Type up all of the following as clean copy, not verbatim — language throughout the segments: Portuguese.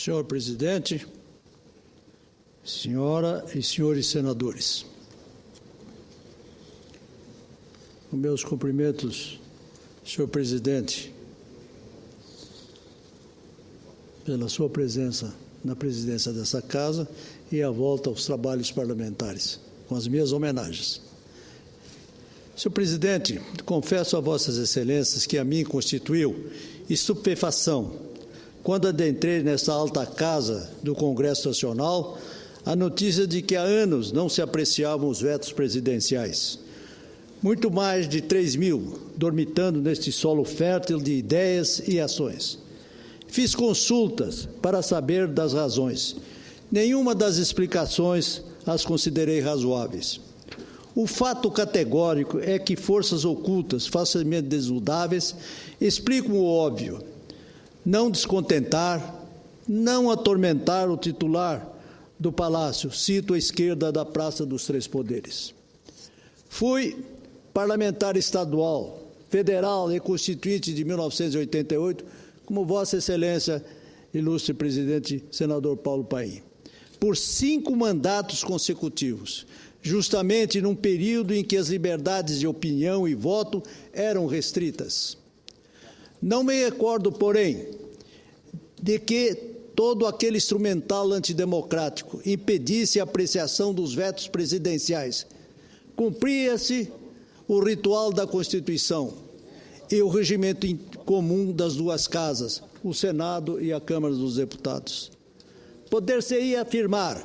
Senhor presidente, senhora e senhores senadores, os meus cumprimentos, senhor presidente, pela sua presença na presidência dessa casa e a volta aos trabalhos parlamentares, com as minhas homenagens. Senhor presidente, confesso a vossas excelências que a mim constituiu estupefação quando adentrei nesta alta casa do Congresso Nacional a notícia de que há anos não se apreciavam os vetos presidenciais. Muito mais de 3.000 dormitando neste solo fértil de ideias e ações. Fiz consultas para saber das razões. Nenhuma das explicações as considerei razoáveis. O fato categórico é que forças ocultas, facilmente desnudáveis, explicam o óbvio. Não descontentar, não atormentar o titular do Palácio, cito à esquerda da Praça dos Três Poderes. Fui parlamentar estadual, federal e constituinte de 1988, como Vossa Excelência, ilustre presidente, senador Paulo Paim, por 5 mandatos consecutivos, justamente num período em que as liberdades de opinião e voto eram restritas. Não me recordo, porém, de que todo aquele instrumental antidemocrático impedisse a apreciação dos vetos presidenciais. Cumpria-se o ritual da Constituição e o regimento comum das duas casas, o Senado e a Câmara dos Deputados. Poder-se-ia afirmar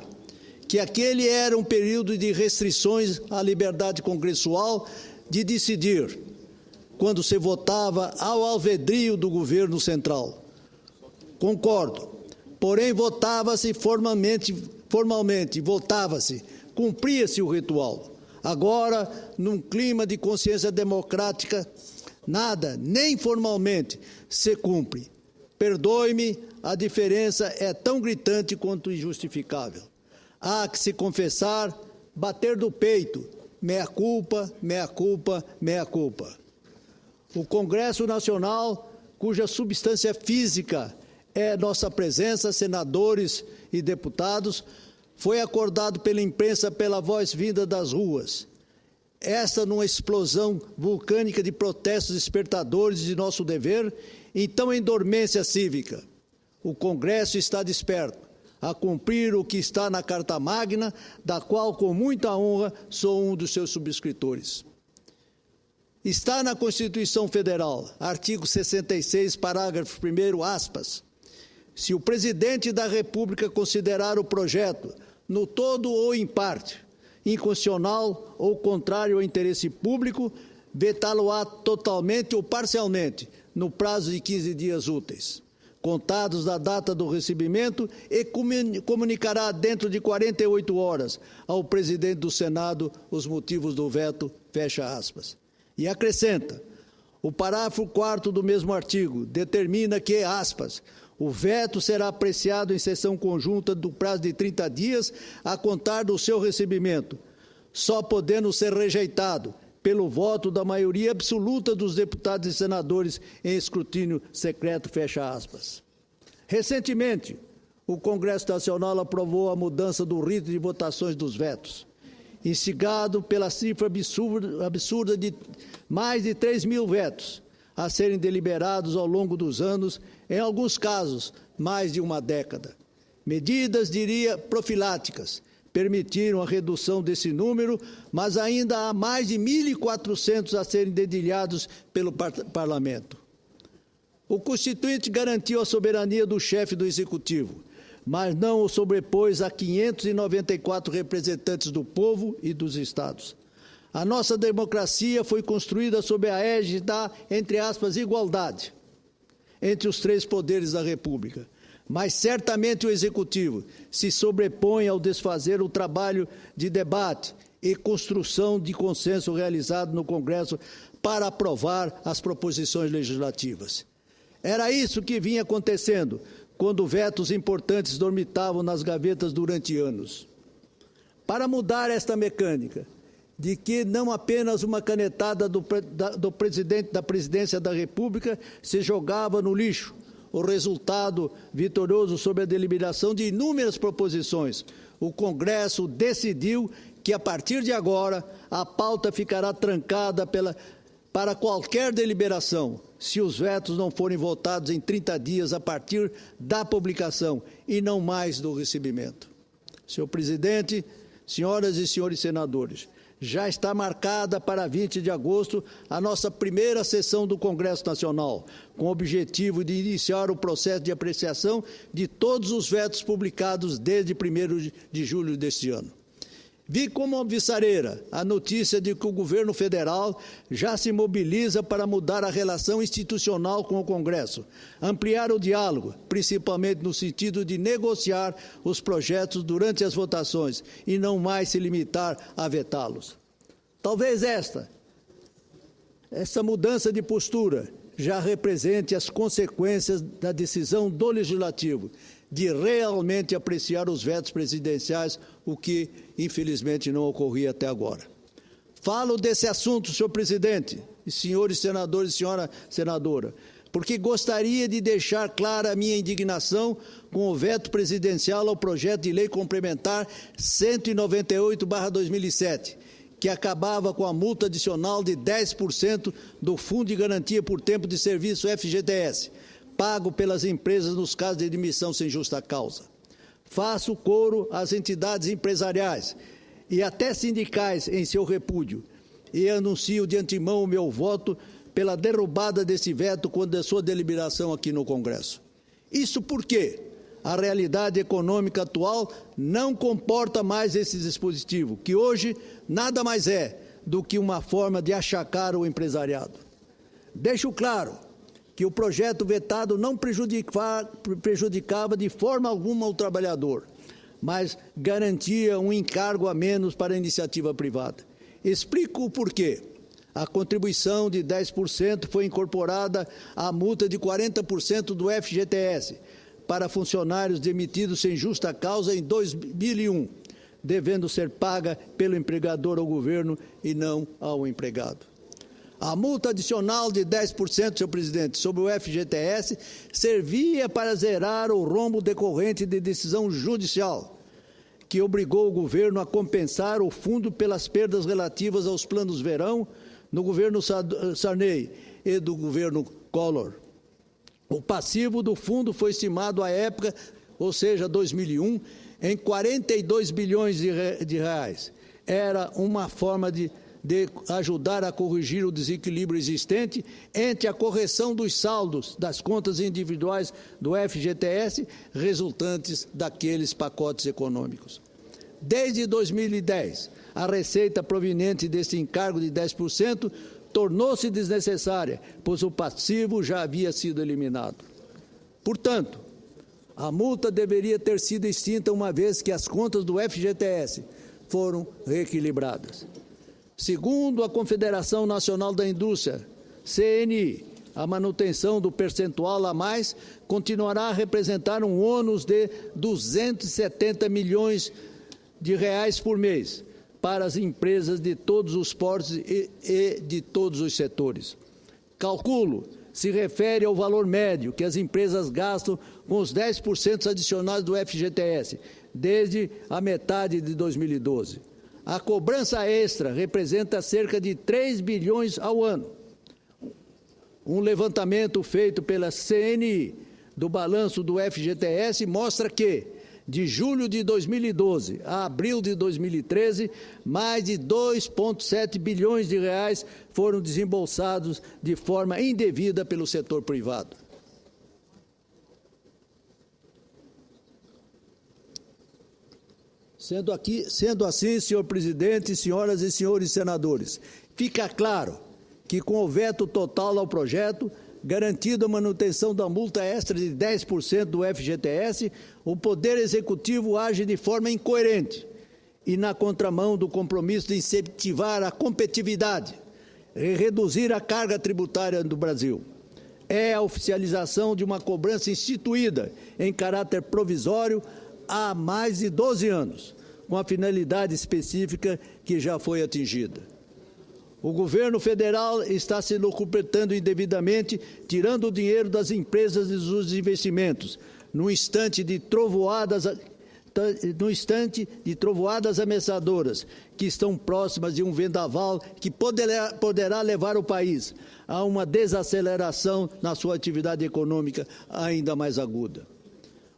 que aquele era um período de restrições à liberdade congressual de decidir, quando se votava ao alvedrio do governo central. Concordo, porém votava-se formalmente, votava-se, cumpria-se o ritual. Agora, num clima de consciência democrática, nada, nem formalmente, se cumpre. Perdoe-me, a diferença é tão gritante quanto injustificável. Há que se confessar, bater do peito, mea culpa, mea culpa, mea culpa. O Congresso Nacional, cuja substância física é nossa presença, senadores e deputados, foi acordado pela imprensa pela voz vinda das ruas. Esta numa explosão vulcânica de protestos despertadores de nosso dever, então em dormência cívica. O Congresso está desperto a cumprir o que está na Carta Magna, da qual, com muita honra, sou um dos seus subscritores. Está na Constituição Federal, artigo 66, parágrafo 1º, aspas, se o presidente da República considerar o projeto, no todo ou em parte, inconstitucional ou contrário ao interesse público, vetá-lo-á totalmente ou parcialmente, no prazo de 15 dias úteis, contados da data do recebimento, e comunicará dentro de 48 horas ao presidente do Senado os motivos do veto, fecha aspas. E acrescenta, o parágrafo 4º do mesmo artigo determina que, aspas, o veto será apreciado em sessão conjunta do prazo de 30 dias a contar do seu recebimento, só podendo ser rejeitado pelo voto da maioria absoluta dos deputados e senadores em escrutínio secreto, fecha aspas. Recentemente, o Congresso Nacional aprovou a mudança do rito de votações dos vetos, instigado pela cifra absurda de mais de 3.000 vetos a serem deliberados ao longo dos anos, em alguns casos, mais de uma década. Medidas, diria, profiláticas, permitiram a redução desse número, mas ainda há mais de 1.400 a serem dedilhados pelo Parlamento. O Constituinte garantiu a soberania do chefe do Executivo, mas não o sobrepôs a 594 representantes do povo e dos Estados. A nossa democracia foi construída sob a égide da, entre aspas, igualdade entre os 3 poderes da República. Mas certamente o Executivo se sobrepõe ao desfazer o trabalho de debate e construção de consenso realizado no Congresso para aprovar as proposições legislativas. Era isso que vinha acontecendo quando vetos importantes dormitavam nas gavetas durante anos. Para mudar esta mecânica, de que não apenas uma canetada do presidente da Presidência da República se jogava no lixo, o resultado vitorioso sobre a deliberação de inúmeras proposições, o Congresso decidiu que, a partir de agora, a pauta ficará trancada para qualquer deliberação, se os vetos não forem votados em 30 dias a partir da publicação e não mais do recebimento. Senhor presidente, senhoras e senhores senadores, já está marcada para 20 de agosto a nossa primeira sessão do Congresso Nacional, com o objetivo de iniciar o processo de apreciação de todos os vetos publicados desde 1º de julho deste ano. Vi como alvissareira a notícia de que o governo federal já se mobiliza para mudar a relação institucional com o Congresso, ampliar o diálogo, principalmente no sentido de negociar os projetos durante as votações e não mais se limitar a vetá-los. Talvez essa mudança de postura já represente as consequências da decisão do Legislativo de realmente apreciar os vetos presidenciais, o que, infelizmente, não ocorria até agora. Falo desse assunto, senhor presidente, e senhores senadores e senhora senadora, porque gostaria de deixar clara a minha indignação com o veto presidencial ao projeto de lei complementar 198/2007, que acabava com a multa adicional de 10% do Fundo de Garantia por Tempo de Serviço FGTS, pago pelas empresas nos casos de demissão sem justa causa. Faço coro às entidades empresariais e até sindicais em seu repúdio e anuncio de antemão o meu voto pela derrubada desse veto quando a sua deliberação aqui no Congresso. Isso porque a realidade econômica atual não comporta mais esse dispositivo, que hoje nada mais é do que uma forma de achacar o empresariado. Deixo claro que o projeto vetado não prejudicava de forma alguma o trabalhador, mas garantia um encargo a menos para a iniciativa privada. Explico o porquê. A contribuição de 10% foi incorporada à multa de 40% do FGTS para funcionários demitidos sem justa causa em 2001, devendo ser paga pelo empregador ao governo e não ao empregado. A multa adicional de 10%, senhor presidente, sobre o FGTS servia para zerar o rombo decorrente de decisão judicial, que obrigou o governo a compensar o fundo pelas perdas relativas aos planos verão no governo Sarney e do governo Collor. O passivo do fundo foi estimado à época, ou seja, 2001, em 42 bilhões de reais. Era uma forma de ajudar a corrigir o desequilíbrio existente entre a correção dos saldos das contas individuais do FGTS resultantes daqueles pacotes econômicos. Desde 2010, a receita proveniente desse encargo de 10% tornou-se desnecessária, pois o passivo já havia sido eliminado. Portanto, a multa deveria ter sido extinta uma vez que as contas do FGTS foram reequilibradas. Segundo a Confederação Nacional da Indústria, CNI, a manutenção do percentual a mais continuará a representar um ônus de 270 milhões de reais por mês para as empresas de todos os portes e de todos os setores. Calculo se refere ao valor médio que as empresas gastam com os 10% adicionais do FGTS desde a metade de 2012. A cobrança extra representa cerca de 3 bilhões ao ano. Um levantamento feito pela CNI do balanço do FGTS mostra que, de julho de 2012 a abril de 2013, mais de 2,7 bilhões de reais foram desembolsados de forma indevida pelo setor privado. Sendo assim, senhor presidente, senhoras e senhores senadores, fica claro que com o veto total ao projeto, garantida a manutenção da multa extra de 10% do FGTS, o Poder Executivo age de forma incoerente e na contramão do compromisso de incentivar a competitividade e reduzir a carga tributária do Brasil. É a oficialização de uma cobrança instituída em caráter provisório há mais de 12 anos, com a finalidade específica que já foi atingida. O governo federal está se locupletando indevidamente, tirando o dinheiro das empresas e dos investimentos, no instante de trovoadas ameaçadoras, que estão próximas de um vendaval que poderá levar o país a uma desaceleração na sua atividade econômica ainda mais aguda.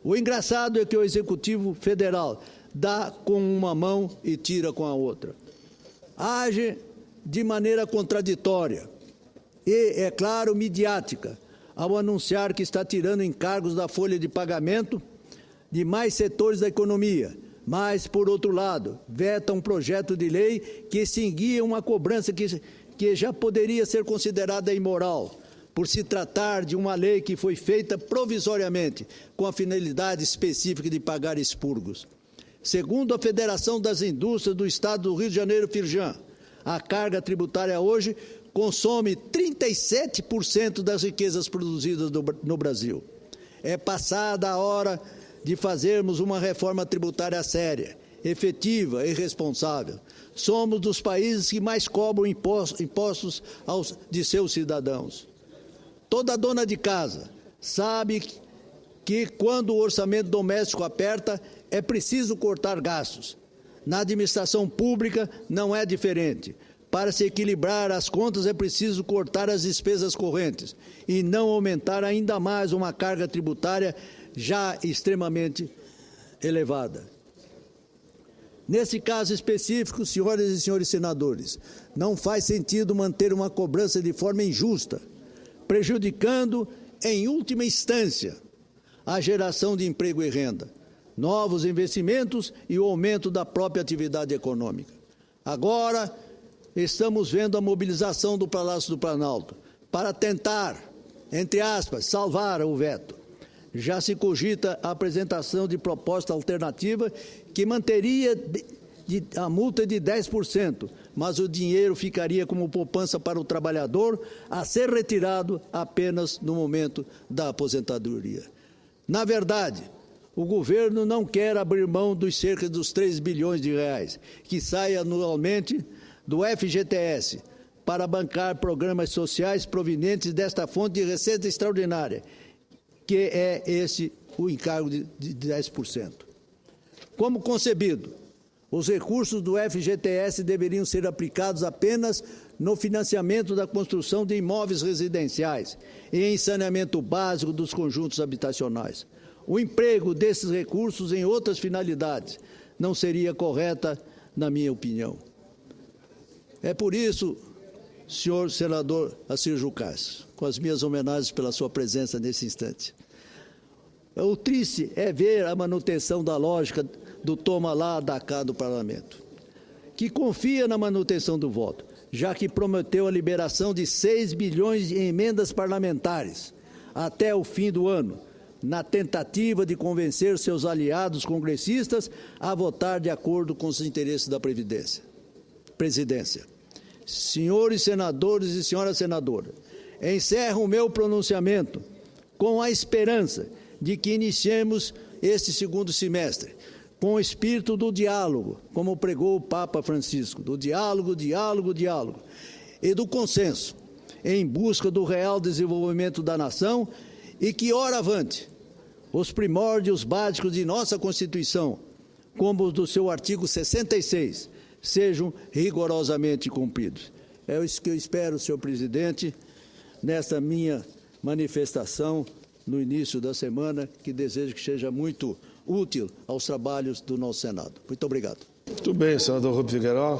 O engraçado é que o Executivo Federal dá com uma mão e tira com a outra. Age de maneira contraditória e, é claro, midiática, ao anunciar que está tirando encargos da folha de pagamento de mais setores da economia, mas, por outro lado, veta um projeto de lei que extinguia uma cobrança que já poderia ser considerada imoral, por se tratar de uma lei que foi feita provisoriamente, com a finalidade específica de pagar expurgos. Segundo a Federação das Indústrias do Estado do Rio de Janeiro, Firjan, a carga tributária hoje consome 37% das riquezas produzidas no Brasil. É passada a hora de fazermos uma reforma tributária séria, efetiva e responsável. Somos dos países que mais cobram impostos de seus cidadãos. Toda dona de casa sabe que quando o orçamento doméstico aperta, é preciso cortar gastos. Na administração pública não é diferente. Para se equilibrar as contas é preciso cortar as despesas correntes e não aumentar ainda mais uma carga tributária já extremamente elevada. Nesse caso específico, senhoras e senhores senadores, não faz sentido manter uma cobrança de forma injusta, prejudicando, em última instância, a geração de emprego e renda, novos investimentos e o aumento da própria atividade econômica. Agora, estamos vendo a mobilização do Palácio do Planalto para tentar, entre aspas, salvar o veto. Já se cogita a apresentação de proposta alternativa que manteria a multa de 10%, mas o dinheiro ficaria como poupança para o trabalhador a ser retirado apenas no momento da aposentadoria. Na verdade, o governo não quer abrir mão dos cerca dos 3 bilhões de reais que saem anualmente do FGTS para bancar programas sociais provenientes desta fonte de receita extraordinária, que é esse o encargo de 10%. Como concebido, os recursos do FGTS deveriam ser aplicados apenas no financiamento da construção de imóveis residenciais e em saneamento básico dos conjuntos habitacionais. O emprego desses recursos em outras finalidades não seria correta, na minha opinião. É por isso, senhor senador Assir Jucás, com as minhas homenagens pela sua presença nesse instante. O triste é ver a manutenção da lógica do toma lá, dá cá do parlamento, que confia na manutenção do voto, já que prometeu a liberação de 6 bilhões em emendas parlamentares até o fim do ano, na tentativa de convencer seus aliados congressistas a votar de acordo com os interesses da presidência. Senhores senadores e senhoras senadoras, encerro o meu pronunciamento com a esperança de que iniciemos este segundo semestre com o espírito do diálogo, como pregou o Papa Francisco, do diálogo, e do consenso, em busca do real desenvolvimento da nação e que, ora avante, os primórdios básicos de nossa Constituição, como os do seu artigo 66, sejam rigorosamente cumpridos. É isso que eu espero, senhor presidente, nesta minha manifestação no início da semana, que desejo que seja muito útil aos trabalhos do nosso Senado. Muito obrigado. Muito bem, senador Rubens Figueiredo.